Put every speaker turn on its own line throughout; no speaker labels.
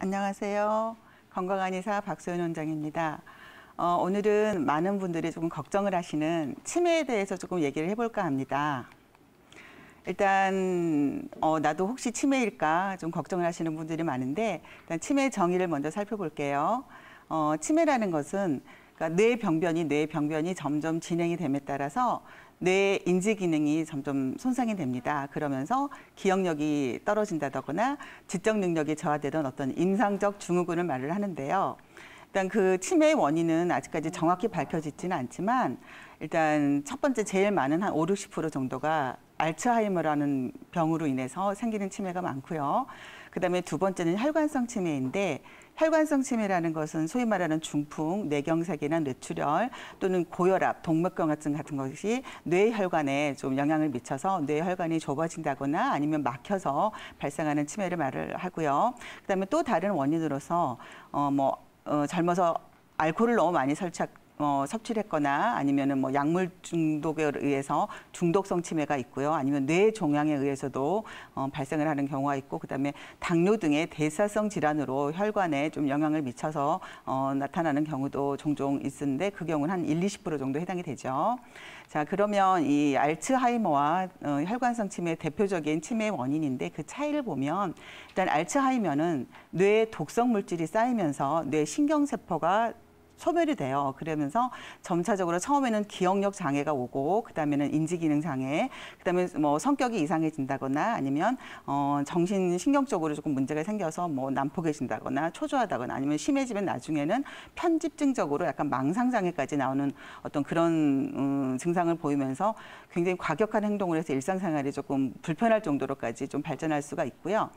안녕하세요. 건강한 의사 박소연 원장입니다. 오늘은 많은 분들이 조금 걱정을 하시는 치매에 대해서 조금 얘기를 해볼까 합니다. 일단 나도 혹시 치매일까 좀 걱정을 하시는 분들이 많은데 일단 치매 정의를 먼저 살펴볼게요. 치매라는 것은 그러니까 뇌의 병변이 점점 진행이 됨에 따라서 뇌 인지 기능이 점점 손상이 됩니다. 그러면서 기억력이 떨어진다거나 지적 능력이 저하되던 어떤 임상적 증후군을 말을 하는데요. 일단 그 치매의 원인은 아직까지 정확히 밝혀지지는 않지만 일단 첫 번째 제일 많은 한 50~60% 정도가 알츠하이머라는 병으로 인해서 생기는 치매가 많고요. 그다음에 두 번째는 혈관성 치매인데 혈관성 치매라는 것은 소위 말하는 중풍, 뇌경색이나 뇌출혈 또는 고혈압, 동맥경화증 같은 것이 뇌혈관에 좀 영향을 미쳐서 뇌혈관이 좁아진다거나 아니면 막혀서 발생하는 치매를 말을 하고요. 그다음에 또 다른 원인으로서 젊어서 알코올을 너무 많이 섭취를 했거나 아니면은 뭐 약물 중독에 의해서 중독성 치매가 있고요. 아니면 뇌 종양에 의해서도 발생을 하는 경우가 있고, 그다음에 당뇨 등의 대사성 질환으로 혈관에 좀 영향을 미쳐서 나타나는 경우도 종종 있는데 그 경우는 한 1~20% 정도 해당이 되죠. 자, 그러면 이 알츠하이머와 혈관성 치매의 대표적인 치매의 원인인데 그 차이를 보면 일단 알츠하이머는 뇌에 독성 물질이 쌓이면서 뇌 신경세포가 소멸이 돼요. 그러면서 점차적으로 처음에는 기억력 장애가 오고 그다음에는 인지기능 장애, 그다음에 뭐 성격이 이상해진다거나 아니면 정신신경적으로 조금 문제가 생겨서 뭐 난폭해진다거나 초조하다거나 아니면 심해지면 나중에는 편집증적으로 약간 망상 장애까지 나오는 어떤 그런 증상을 보이면서 굉장히 과격한 행동을 해서 일상생활이 조금 불편할 정도로까지 좀 발전할 수가 있고요.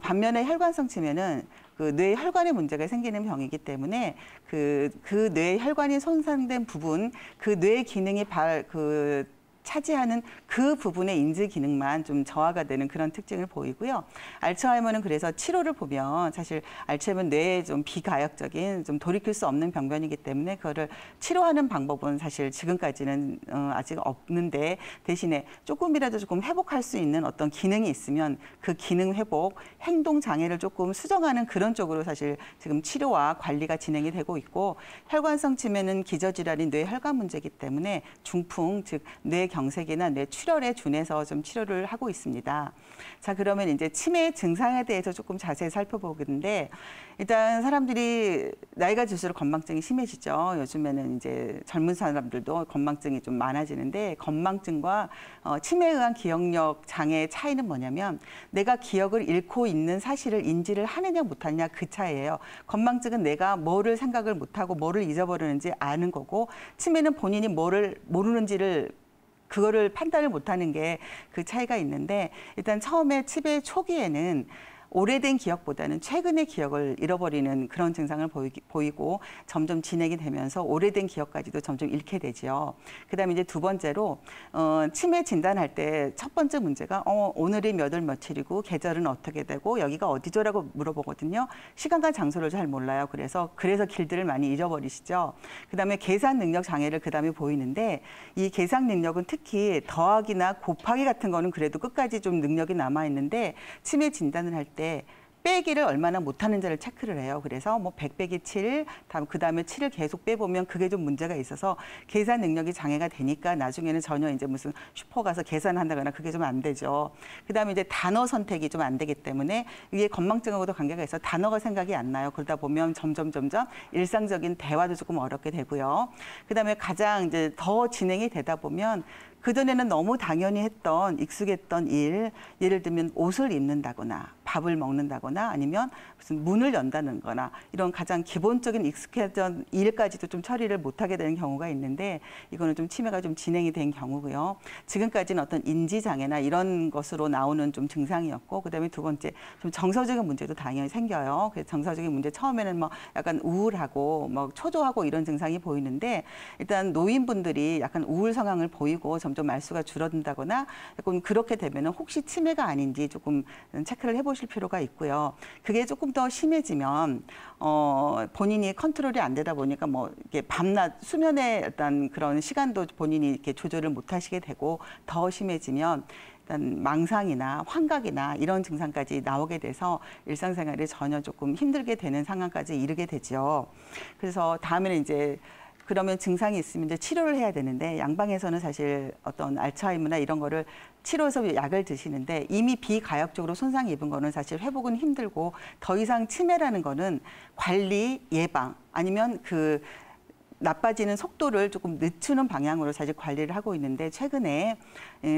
반면에 혈관성 치매는 그 뇌 혈관에 문제가 생기는 병이기 때문에 그 뇌 혈관이 손상된 부분, 그 뇌 기능이 차지하는 그 부분의 인지 기능만 좀 저하가 되는 그런 특징을 보이고요. 알츠하이머는 그래서 치료를 보면 사실 알츠하이머는 뇌에 좀 비가역적인 좀 돌이킬 수 없는 병변이기 때문에 그거를 치료하는 방법은 사실 지금까지는 아직 없는데 대신에 조금이라도 조금 회복할 수 있는 어떤 기능이 있으면 그 기능 회복, 행동 장애를 조금 수정하는 그런 쪽으로 사실 지금 치료와 관리가 진행이 되고 있고, 혈관성 치매는 기저질환인 뇌 혈관 문제이기 때문에 중풍, 즉 뇌경색이나 뇌출혈에 준해서 좀 치료를 하고 있습니다. 자, 그러면 이제 치매 증상에 대해서 조금 자세히 살펴보겠는데 일단 사람들이 나이가 들수록 건망증이 심해지죠. 요즘에는 이제 젊은 사람들도 건망증이 좀 많아지는데 건망증과 치매에 의한 기억력 장애의 차이는 뭐냐면 내가 기억을 잃고 있는 사실을 인지를 하느냐 못하느냐 그 차이예요. 건망증은 내가 뭐를 생각을 못하고 뭐를 잊어버리는지 아는 거고, 치매는 본인이 뭐를 모르는지를 그거를 판단을 못하는 게 그 차이가 있는데, 일단 처음에 치매 초기에는 오래된 기억보다는 최근의 기억을 잃어버리는 그런 증상을 보이고 점점 진행이 되면서 오래된 기억까지도 점점 잃게 되죠. 그다음에 이제 두 번째로 치매 진단할 때 첫 번째 문제가 오늘이 몇 월 며칠이고 계절은 어떻게 되고 여기가 어디죠라고 물어보거든요. 시간과 장소를 잘 몰라요. 그래서 길들을 많이 잃어버리시죠. 그다음에 계산 능력 장애를 그다음에 보이는데 이 계산 능력은 특히 더하기나 곱하기 같은 거는 그래도 끝까지 좀 능력이 남아 있는데 치매 진단을 할 때 빼기를 얼마나 못하는지를 체크를 해요. 그래서 뭐 100 빼기 7, 그다음에 7을 계속 빼보면 그게 좀 문제가 있어서 계산 능력이 장애가 되니까 나중에는 전혀 이제 무슨 슈퍼 가서 계산한다거나 그게 좀 안 되죠. 그다음에 이제 단어 선택이 좀 안 되기 때문에 이게 건망증하고도 관계가 있어 단어가 생각이 안 나요. 그러다 보면 점점 일상적인 대화도 조금 어렵게 되고요. 그다음에 가장 이제 더 진행이 되다 보면 그전에는 너무 당연히 했던 익숙했던 일, 예를 들면 옷을 입는다거나 밥을 먹는다거나 아니면 무슨 문을 연다는 거나 이런 가장 기본적인 익숙했던 일까지도 좀 처리를 못하게 되는 경우가 있는데 이거는 좀 치매가 좀 진행이 된 경우고요. 지금까지는 어떤 인지장애나 이런 것으로 나오는 좀 증상이었고, 그다음에 두 번째 좀 정서적인 문제도 당연히 생겨요. 그래서 정서적인 문제 처음에는 뭐 약간 우울하고 뭐 초조하고 이런 증상이 보이는데 일단 노인분들이 약간 우울 상황을 보이고 점점 말수가 줄어든다거나 조금 그렇게 되면은 혹시 치매가 아닌지 조금 체크를 해보실 필요가 있고요. 그게 조금 더 심해지면 본인이 컨트롤이 안 되다 보니까 뭐 이렇게 밤낮 수면의 어떤 그런 시간도 본인이 이렇게 조절을 못 하시게 되고 더 심해지면 일단 망상이나 환각이나 이런 증상까지 나오게 돼서 일상생활에 전혀 조금 힘들게 되는 상황까지 이르게 되죠. 그래서 다음에는 이제 그러면 증상이 있으면 이제 치료를 해야 되는데 양방에서는 사실 어떤 알츠하이머나 이런 거를 치료해서 약을 드시는데 이미 비가역적으로 손상이 입은 거는 사실 회복은 힘들고 더 이상 치매라는 거는 관리, 예방 아니면 그 나빠지는 속도를 조금 늦추는 방향으로 사실 관리를 하고 있는데 최근에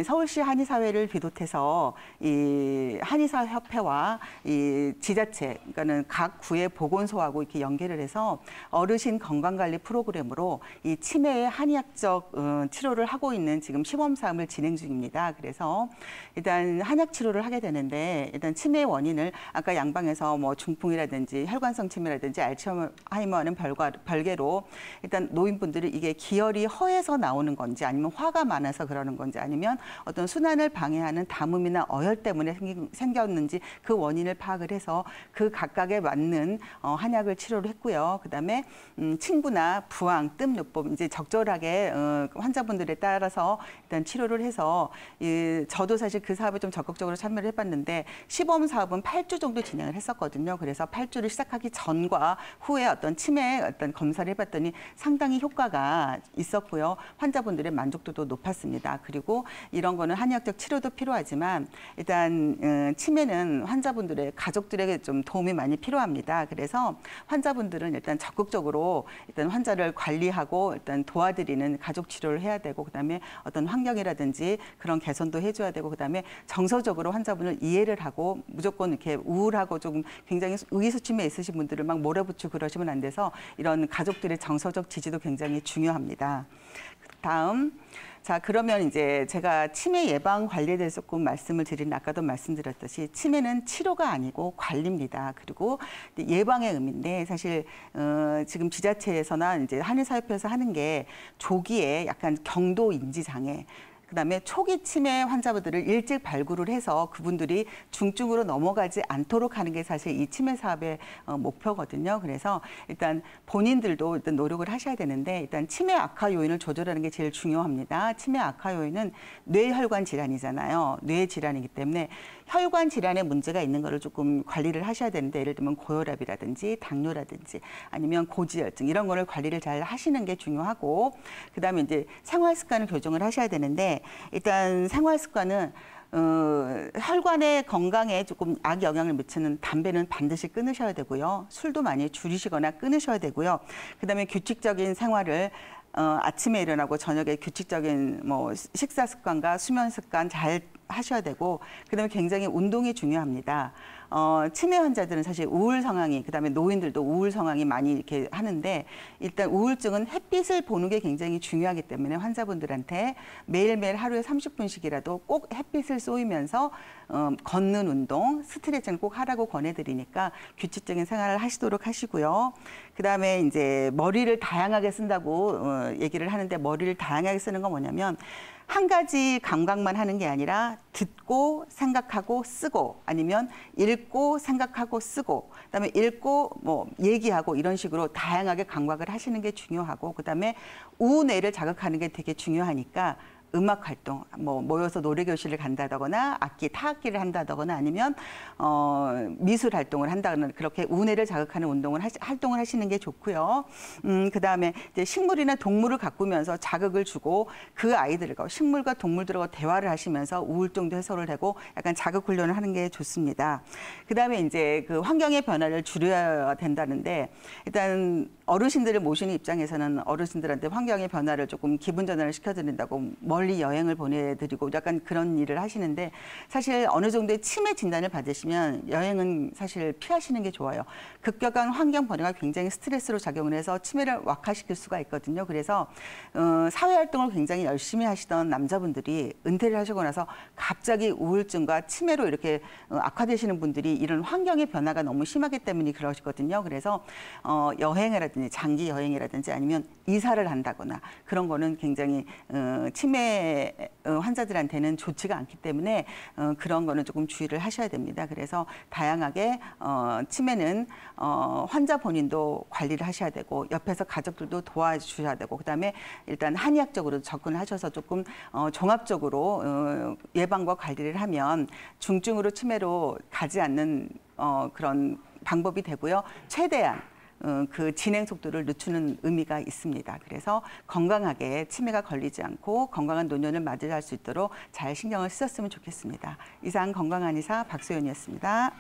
서울시 한의사회를 비롯해서 이 한의사협회와 이 지자체, 그러니까는 각 구의 보건소하고 이렇게 연계를 해서 어르신 건강관리 프로그램으로 이 치매의 한의학적 치료를 하고 있는 지금 시범 사업을 진행 중입니다. 그래서 일단 한약 치료를 하게 되는데 일단 치매의 원인을 아까 양방에서 뭐 중풍이라든지 혈관성 치매라든지 알츠하이머와는 별개로 일단 노인분들이 이게 기혈이 허해서 나오는 건지 아니면 화가 많아서 그러는 건지 아니면 어떤 순환을 방해하는 담음이나 어혈 때문에 생겼는지 그 원인을 파악을 해서 그 각각에 맞는 한약을 치료를 했고요. 그다음에 친구나 부항, 뜸요법 이제 적절하게 환자분들에 따라서 일단 치료를 해서 저도 사실 그 사업에 좀 적극적으로 참여를 해봤는데 시범 사업은 8주 정도 진행을 했었거든요. 그래서 8주를 시작하기 전과 후에 어떤 치매 어떤 검사를 해봤더니 상당히 효과가 있었고요. 환자분들의 만족도도 높았습니다. 그리고 이런 거는 한의학적 치료도 필요하지만 일단 치매는 환자분들의 가족들에게 좀 도움이 많이 필요합니다. 그래서 환자분들은 일단 적극적으로 일단 환자를 관리하고 일단 도와드리는 가족 치료를 해야 되고 그다음에 어떤 환경이라든지 그런 개선도 해줘야 되고 그다음에 정서적으로 환자분을 이해를 하고 무조건 이렇게 우울하고 조금 굉장히 의기소침해 있으신 분들을 막 몰아붙이고 그러시면 안 돼서 이런 가족들의 정서적 지지도 굉장히 중요합니다. 다음. 자, 그러면 이제 제가 치매 예방 관리에 대해서 조금 말씀을 드린 아까도 말씀드렸듯이 치매는 치료가 아니고 관리입니다. 그리고 예방의 의미인데 사실 지금 지자체에서나 이제 한의사협회에서 하는 게 조기에 약간 경도 인지 장애 그다음에 초기 치매 환자분들을 일찍 발굴을 해서 그분들이 중증으로 넘어가지 않도록 하는 게 사실 이 치매 사업의 목표거든요. 그래서 일단 본인들도 일단 노력을 하셔야 되는데 일단 치매 악화 요인을 조절하는 게 제일 중요합니다. 치매 악화 요인은 뇌혈관 질환이잖아요. 뇌 질환이기 때문에 혈관 질환에 문제가 있는 거를 조금 관리를 하셔야 되는데 예를 들면 고혈압이라든지 당뇨라든지 아니면 고지혈증 이런 거를 관리를 잘 하시는 게 중요하고 그다음에 이제 생활 습관을 교정을 하셔야 되는데 일단 생활 습관은 혈관의 건강에 조금 악영향을 미치는 담배는 반드시 끊으셔야 되고요. 술도 많이 줄이시거나 끊으셔야 되고요. 그다음에 규칙적인 생활을 아침에 일어나고 저녁에 규칙적인 뭐 식사 습관과 수면 습관 잘 하셔야 되고 그다음에 굉장히 운동이 중요합니다. 치매 환자들은 사실 우울 상황이 그다음에 노인들도 우울 상황이 많이 이렇게 하는데 일단 우울증은 햇빛을 보는 게 굉장히 중요하기 때문에 환자분들한테 매일매일 하루에 30분씩이라도 꼭 햇빛을 쏘이면서 걷는 운동, 스트레칭을 꼭 하라고 권해드리니까 규칙적인 생활을 하시도록 하시고요. 그다음에 이제 머리를 다양하게 쓴다고 얘기를 하는데 머리를 다양하게 쓰는 건 뭐냐면 한 가지 감각만 하는 게 아니라 듣고 생각하고 쓰고 아니면 읽고 생각하고 쓰고 그다음에 읽고 뭐 얘기하고 이런 식으로 다양하게 감각을 하시는 게 중요하고 그다음에 우뇌를 자극하는 게 되게 중요하니까 음악 활동, 뭐 모여서 노래 교실을 간다거나 악기 타악기를 한다거나 아니면 미술 활동을 한다거나 그렇게 우뇌를 자극하는 활동을 하시는 게 좋고요. 그다음에 이제 식물이나 동물을 가꾸면서 자극을 주고 그 아이들과 식물과 동물들과 대화를 하시면서 우울증도 해소를 하고 약간 자극 훈련을 하는 게 좋습니다. 그다음에 이제 그 환경의 변화를 줄여야 된다는데 일단 어르신들을 모시는 입장에서는 어르신들한테 환경의 변화를 조금 기분 전환을 시켜드린다고 멀리 여행을 보내드리고 약간 그런 일을 하시는데 사실 어느 정도의 치매 진단을 받으시면 여행은 사실 피하시는 게 좋아요. 급격한 환경 변화가 굉장히 스트레스로 작용을 해서 치매를 악화시킬 수가 있거든요. 그래서 사회활동을 굉장히 열심히 하시던 남자분들이 은퇴를 하시고 나서 갑자기 우울증과 치매로 이렇게 악화되시는 분들이 이런 환경의 변화가 너무 심하기 때문에 그러시거든요. 그래서 여행이라든지 장기 여행이라든지 아니면 이사를 한다거나 그런 거는 굉장히 치매 치매 환자들한테는 좋지가 않기 때문에 그런 거는 조금 주의를 하셔야 됩니다. 그래서 다양하게 치매는 환자 본인도 관리를 하셔야 되고 옆에서 가족들도 도와주셔야 되고 그다음에 일단 한의학적으로 접근을 하셔서 조금 종합적으로 예방과 관리를 하면 중증으로 치매로 가지 않는 그런 방법이 되고요. 최대한 그 진행 속도를 늦추는 의미가 있습니다. 그래서 건강하게 치매가 걸리지 않고 건강한 노년을 맞이할 수 있도록 잘 신경을 쓰셨으면 좋겠습니다. 이상 건강한 의사 박소연이었습니다.